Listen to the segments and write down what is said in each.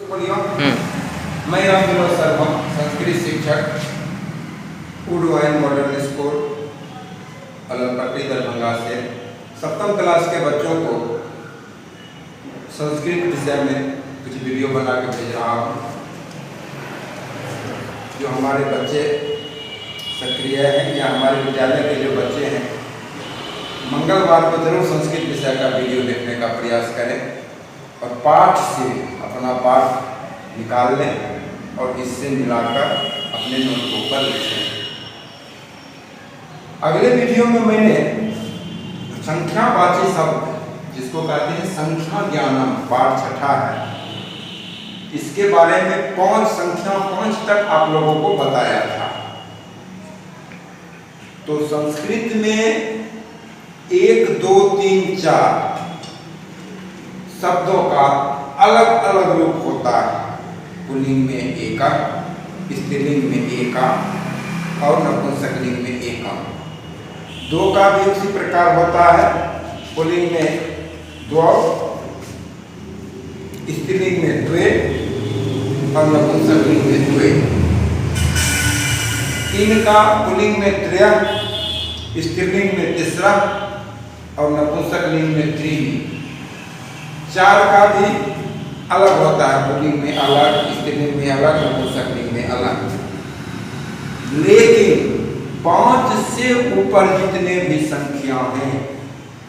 बोलियो। मैं राम विनोद शर्मा, संस्कृत शिक्षक, उडवाइन मॉडर्न स्कूल अलमपट्टी दरभंगा से सप्तम क्लास के बच्चों को संस्कृत विषय में कुछ वीडियो बना के भेज रहा हूँ। जो हमारे बच्चे सक्रिय हैं या हमारे विद्यालय के जो बच्चे हैं, मंगलवार को जरूर संस्कृत विषय का वीडियो देखने का प्रयास करें और पाठ से अपना पाठ निकाल लें और इससे मिलाकर अपने नोटबुक पर लिखें। अगले वीडियो में मैंने संख्यावाची शब्द, जिसको कहते हैं संख्या ज्ञानम, पाठ छठा है, इसके बारे में संख्या 5 तक आप लोगों को बताया था। तो संस्कृत में 1, 2, 3, 4 शब्दों का अलग अलग रूप होता है। पुल्लिंग में एका, स्त्रीलिंग में एका और नपुंसकलिंग में एकम। 2 का भी उसी प्रकार होता है। पुल्लिंग में द्वौ, स्त्रीलिंग में द्वे और नपुंसकलिंग में द्वे। 3 का पुल्लिंग में त्रय, स्त्रीलिंग में तीसरा और नपुंसकलिंग में त्रीनी। 4 का भी अलग होता है, पुल्लिंग में अलग, स्त्रीलिंग में अलग, नपुंसकलिंग में अलग। लेकिन 5 से ऊपर जितने भी संख्या हैं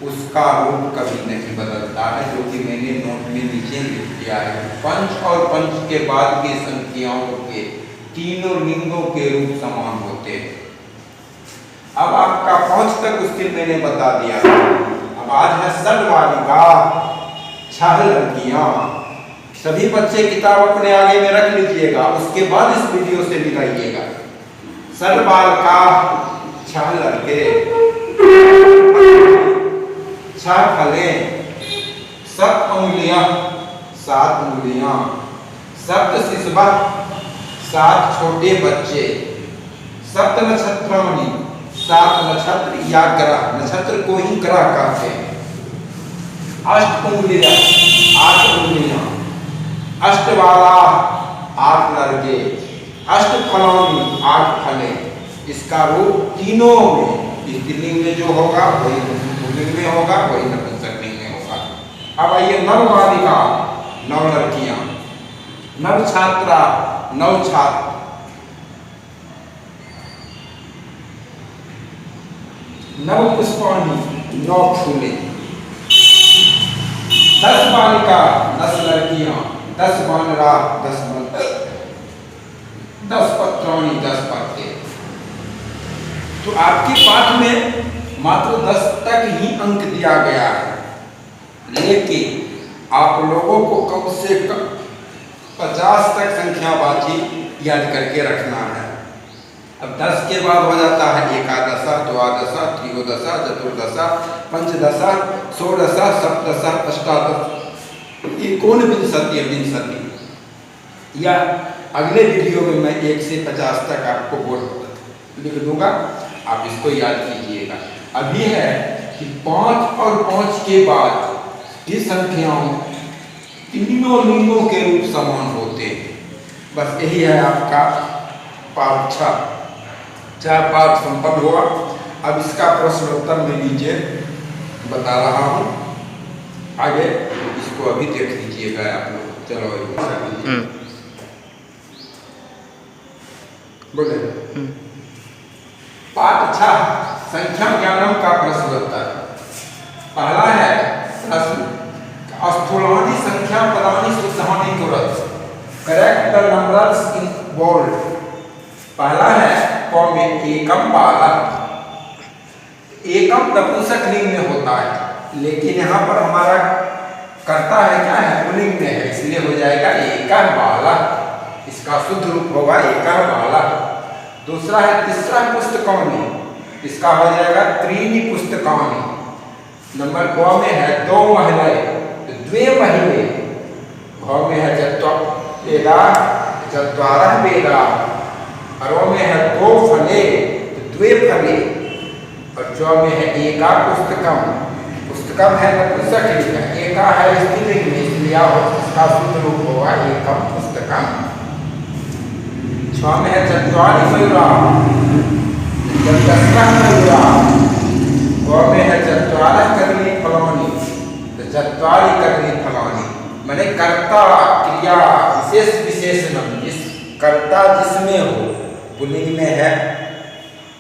उसका रूप कभी नहीं बदलता है, जो कि मैंने नोट में नीचे लिख दिया है। पंच और पंच के बाद की संख्याओं के तीनों लिंगों के रूप समान होते हैं। अब आपका 5 तक उसके मैंने बता दिया। अब आज है षड्बालिका, 6 लड़कियां। सभी बच्चे किताब अपने आगे में रख लीजिएगा, उसके बाद इस वीडियो से मिलाइएगा। षड्बालिका, 6 लड़के, 6 फलें, 7 अंगुलियां, 7 उंगलियां, 7 शिशुः, 7 छोटे बच्चे, 7 नक्षत्राणि, 7 नक्षत्र या ग्रह, नक्षत्र को ही ग्रह कहते हैं। 8 उंगलियां, 8 उंगलियां, अष्टबाला, 8 लड़के, अष्टफलानि, 8 फलें। इसका रूप तीनों में, स्त्रीलिंग में जो होगा वही पुल्लिंग में होगा, वही नपुंसकलिंग में होगा। अब आइए नवबालिका, 9 लड़कियां, नव छात्रा, 9 छात्र, नव पुष्पाणि, 9 फूले। 10 बालिका, 10 लड़कियां, 10 वानरा, 10 पत्राणि, 10 पत्ते। तो आपके पाठ में मात्र 10 तक ही अंक दिया गया है, लेकिन आप लोगों को कम से कम 50 तक संख्यावाची याद करके रखना है। अब 10 के बाद हो जाता है एकादशा, द्वादशा, त्रयोदशा, चतुर्दशा, पंचदशा, षोडशा, सप्तदशा, अष्टादश, एकोनविंशति, विंशति। या अगले वीडियो में मैं 1 से 50 तक आपको बोर्ड लिख दूंगा, आप इसको याद कीजिएगा। अभी है कि 5 और 5 के बाद ये संख्याओं तीनों लिंगों के रूप समान होते हैं। बस यही है आपका पाठ 6 पाठ संपन्न हुआ। अब इसका प्रश्न उत्तर मैं नीचे बता रहा हूँ, आगे इसको अभी देख लीजिएगा आप लोग। चलो बोले। पाठ 6 संख्या ज्ञानम का प्रश्न उत्तर। पहला है प्रश्न, स्थूलानि संख्या पदानि शुद्धानि कुरत, correct the numbers in bold. पहला है क में एकम बालक। एकम नपुंसकलिंग में होता है, लेकिन यहाँ पर हमारा कर्ता है क्या है, पुल्लिंग में है, इसलिए हो जाएगा एका बालक। इसका शुद्ध रूप होगा एका बालक। दूसरा है तीसरा पुस्तकानि, इसका हो जाएगा त्रीणि पुस्तकानि। नंबर ग में है 2 महिलाएं, 2 महीने। घ में है चत्वारः वेदाः। रो में है 2 फले, 2 फले। और च में है एका पुस्तकम। पुस्तकम है नपुंसकलिंग, एका है स्त्रीलिंग में, इसलिए क्रिया हो इसका शुद्ध रूप होगा एकम पुस्तकम। 6 में है चत्वारि मयूरा, चतस्रः मयूरा। गौ में है चत्वारः कदली फलानि, तो चत्वारि कदली फलानि। मैंने कर्ता क्रिया विशेष विशेषण, जिस कर्ता जिसमें हो, पुल्लिंग में है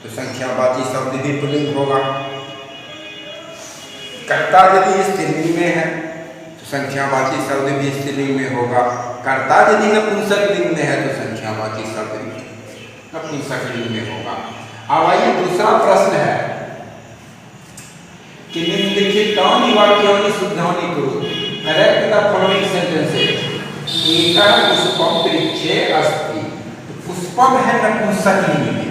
तो संख्यावाची शब्द भी पुल्लिंग होगा। कर्ता यदि स्त्रीलिंग में है तो संख्यावाची शब्द भी स्त्रीलिंग में होगा। कर्ता यदि नपुंसक लिंग में है तो संख्यावाची शब्द भी नपुंसक लिंग में होगा। अब आइए दूसरा प्रश्न है कि निम्नलिखितानि वाक्यानि शुद्धानि कुरु। Correct the following sentences. एकः पुष्पम वृक्षे अस्ति। पुष्पम है नपुंसक लिंग में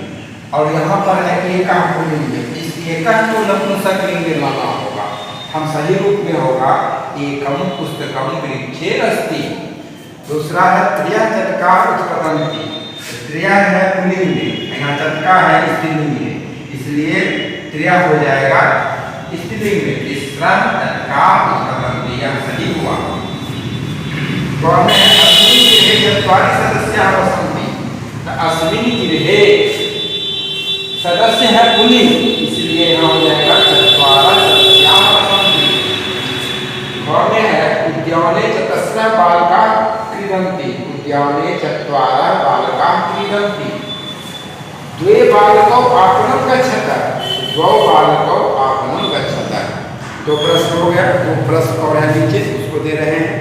और यहाँ पर है एकः पुल्लिंग में। इस एकः को नपुंसक लिंग में लाना होगा। हम सही रूप में होगा एकम पुस्तकम वृक्षे अस्ति। दूसरा है त्रिया चटका उत्पतन्ति। त्रिया है पुल्लिंग में, यहाँ चटका है स्त्रीलिंग में, इसलिए त्रिया हो जाएगा स्त्रीलिंग में। तीसरा चटका उत्पतन्ति, यह सही हुआ। तो हमें अस्मिन् गृहे चत्वारि सदस्याः वसन्ति। अस्मिन् गृहे सदस्य है पुल्लिंग, इसलिए यहाँ हो जाएगा चत्वारः सदस्याः वसन्ति। ग में है उद्याने चतस्रः बालकाः क्रीडन्ति। उद्याने चत्वारः बालकाः क्रीडन्ति। द्वे बालकौ आपणं गच्छतः। द्वौ बालकौ आपणं गच्छतः। 2 प्रश्न हो गया, 2 प्रश्न और है नीचे, उसको दे रहे हैं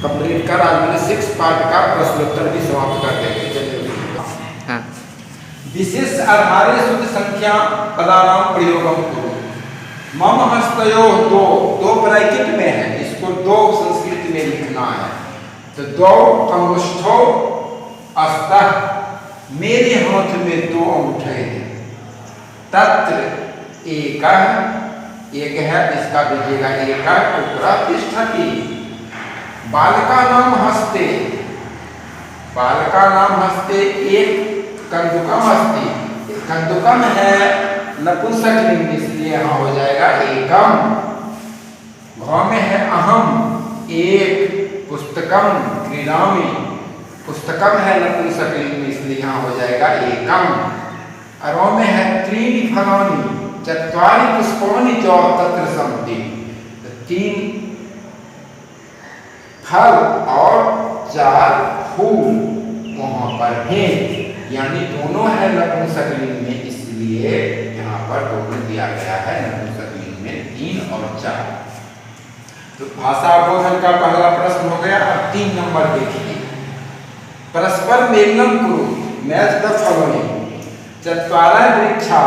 कंप्लीट कर। आज मैंने 6 पार्ट का प्रश्नोत्तर भी समाप्त कर देंगे। चलिए विशेष आधारे शुद्ध संख्या पदानाम प्रयोगम करो। मम हस्तयोः दो ब्रैकेट में है, इसको 2 संस्कृत में लिखना है। तो 2 अंगुष्ठौ अस्तः, मेरे हाथ में 2 अंगूठे हैं। तत्र एकः, एक है इसका दीजिएगा एकः पुत्रः तिष्ठति। बालका नाम हस्ते, बालका नाम हस्ते एक कंदुकम अस्ति। कंदुकम है नपुंसक लिंग, इसलिए यहाँ हो जाएगा एकम। घ में है अहम, एक। पुस्तकम क्रीडामि, पुस्तकम है नपुंसक लिंग, इसलिए यहाँ हो जाएगा एकम। रो में है त्रीणि फलानि, चत्वारि पुष्पाणि च तत्र सन्ति। 3 फल और 4 फूल वहाँ पर हैं, यानी दोनों है नपुंसक लिंग में, इसलिए यहाँ पर दोनों दिया गया है नपुंसक लिंग में 3 और 4। तो भाषा बोधन का पहला प्रश्न हो गया। अब 3 नंबर देखिए। परस्पर मेलनम कुरु, मैच द फॉलोइंग। चत्वारः वृक्षा,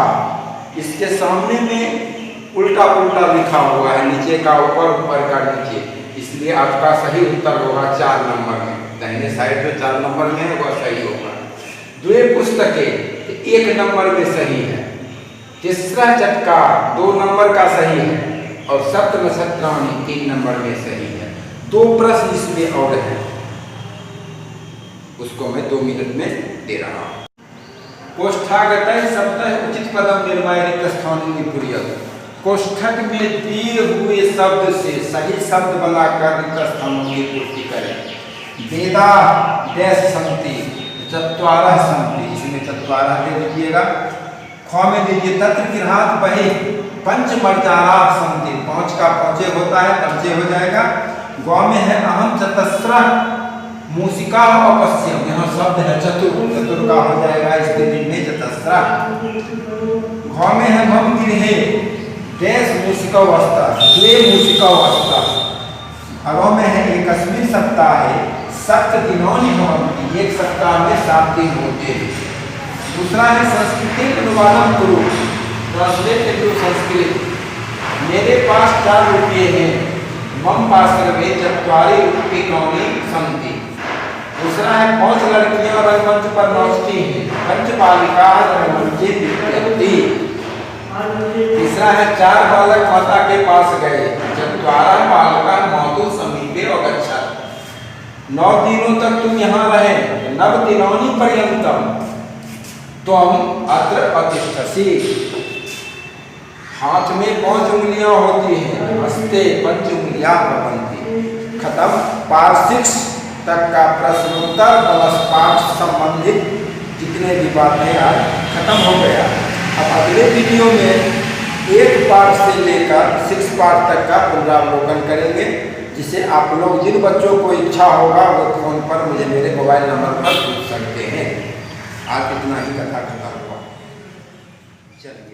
इसके सामने में उल्टा पुल्टा लिखा हुआ है, नीचे का ऊपर, ऊपर का नीचे, इसलिए आपका सही उत्तर होगा 4 नंबर में। दाहिने साइड जो 4 नंबर में है वह सही होगा। 2 पुस्तकें 1 नंबर में सही है। तीसरा चटका 2 नंबर का सही है और सप्त नक्षत्राणि 3 नंबर में सही है। 2 प्रश्न इसमें और हैं, उसको मैं 2 मिनट में दे रहा हूँ। कोष्ठागतः शब्दः उचित पदम निर्माय रिक्त स्थानं निपुर्यत। कोष्ठक में दिए हुए शब्द से सही शब्द बनाकर रिक्त स्थानों की पूर्ति करें। वेदा डैश सन्ति, चत्वारः सन्ति, इसमें चत्वारः दे दीजिएगा। ख में दीजिए तत्र गृहात् बहिः पंचमर्जाराः सन्ति। 5 का 5 होता है, तब हो जाएगा। ग में है अहम चतस्रः मूषिका अपश्यम, यहाँ शब्द है चतुर, चतुर का हो जाएगा स्थिति में चतस्रः। घ में है मम गृहे डैश मूषिकावस्था, 2 मूषिकावस्था। रो में है एकस्मिन् सप्ताहे 7 दिनानि भवन्ति, 1 सप्ताह में 7 दिन होते हैं। दूसरा है संस्कृत अनुवादम करो, ट्रांसलेट इनटू संस्कृत। मेरे पास 4 रुपये हैं, मम पार्श्वे चत्वारि रूप्यकाणि सन्ति। दूसरा है 5 लड़कियां रंगमंच पर नाचती हैं, पंच बालिकाः रंगमंचे नृत्यन्ति। तीसरा है 4 बालक माता के पास गए, चत्वारः बालकाः मातुः समीपे अगच्छत्। 9 दिनों तक तुम यहाँ रहे, 9 दिनानि पर्यन्तम त्वम् अत्र अतिष्ठसि। हाथ में 5 उंगलियां होती हैं, हस्ते 5 उंगलियां भवन्ति। खत्म। पार्ट 6 तक का प्रश्नोत्तर प्लस पाठ संबंधित जितने भी बातें आज खत्म हो गया। अब अगले वीडियो में 1 पार्ट से लेकर 6 पार्ट तक का पुनरावलोकन करेंगे, जिसे आप लोग जिन बच्चों को इच्छा होगा वो फोन पर मुझे मेरे मोबाइल नंबर पर पूछ सकते हैं। आज इतना ही कथा खत्म हुआ। चलिए।